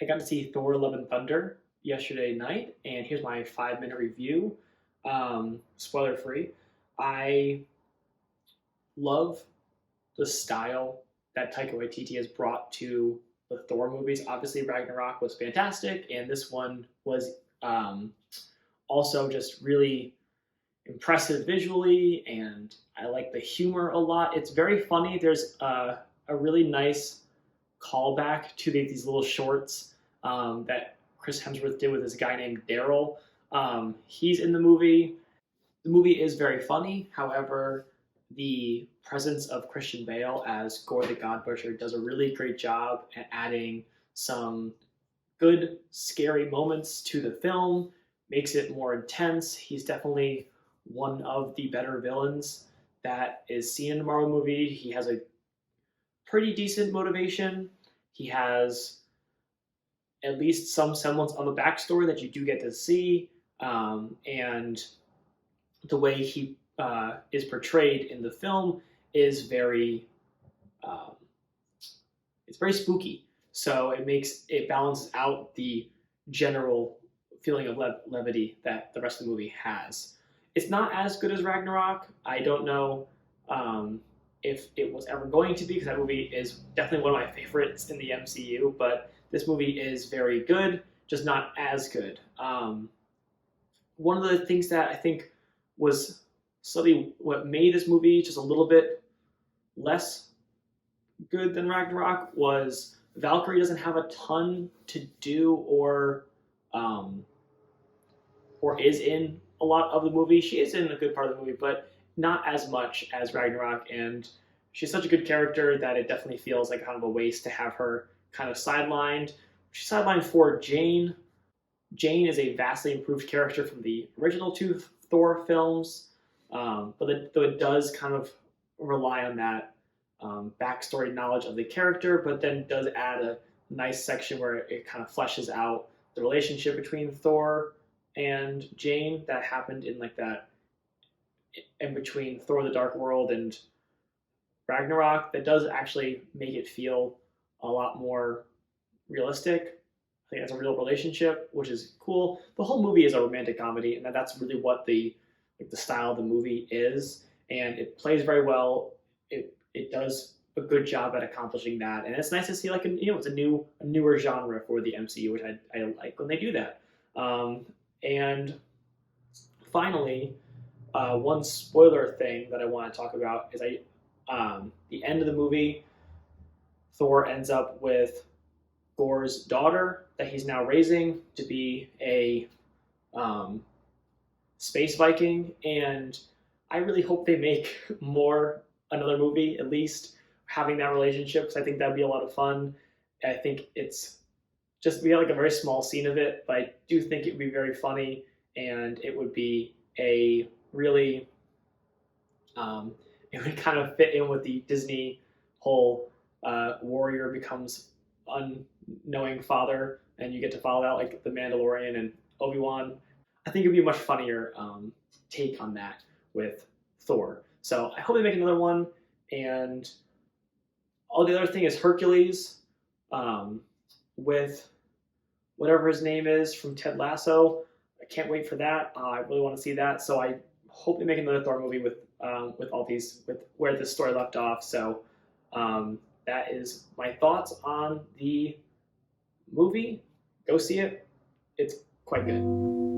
I got to see Thor: Love and Thunder yesterday night, and here's my 5 minute review. Spoiler free. I love the style that Taika Waititi has brought to the Thor movies. Obviously, Ragnarok was fantastic, and this one was also just really impressive visually, and I like the humor a lot. It's very funny. There's a really nice callback to these little shorts that Chris Hemsworth did with this guy named Daryl. He's in the movie. The movie is very funny. However, the presence of Christian Bale as Gore the God Butcher does a really great job at adding some good, scary moments to the film, makes it more intense. He's definitely one of the better villains that is seen in a Marvel movie. He has a pretty decent motivation. He has at least some semblance of a backstory that you do get to see, and the way he is portrayed in the film is very um, it's very spooky. So it balances out the general feeling of levity that the rest of the movie has. It's not as good as Ragnarok. I don't know if it was ever going to be, because that movie is definitely one of my favorites in the MCU. But this movie is very good, just not as good. One of the things that I think was slightly what made this movie just a little bit less good than Ragnarok was Valkyrie doesn't have a ton to do um, or is in a lot of the movie. She is in a good part of the movie, but not as much as Ragnarok. And she's such a good character that it definitely feels like kind of a waste to have her kind of sidelined. She's sidelined for Jane. Jane is a vastly improved character from the original two Thor films, though it does kind of rely on that backstory knowledge of the character, but then does add a nice section where it kind of fleshes out the relationship between Thor and Jane that happened in like that in between Thor: The Dark World and Ragnarok. That does actually make it feel a lot more realistic. I think that's a real relationship, which is cool. The whole movie is a romantic comedy, and that's really what the style of the movie is, and it plays very well. It does a good job at accomplishing that, and it's nice to see it's a newer genre for the MCU, which I like when they do that. And finally, one spoiler thing that I want to talk about is the end of the movie. Thor ends up with Gore's daughter that he's now raising to be a um, space Viking, and I really hope they make another movie at least having that relationship, because I think that'd be a lot of fun. I think it's just we had like a very small scene of it, but I do think it would be very funny, and it would be a really it would kind of fit in with the Disney whole warrior becomes unknowing father, and you get to follow that like the Mandalorian and Obi-Wan. I think it'd be a much funnier take on that with Thor. So I hope they make another one. And all the other thing is Hercules with whatever his name is from Ted Lasso. I can't wait for that. I really want to see that. So I hope they make another Thor movie with all these with where this story left off. So that is my thoughts on the movie. Go see it. It's quite good.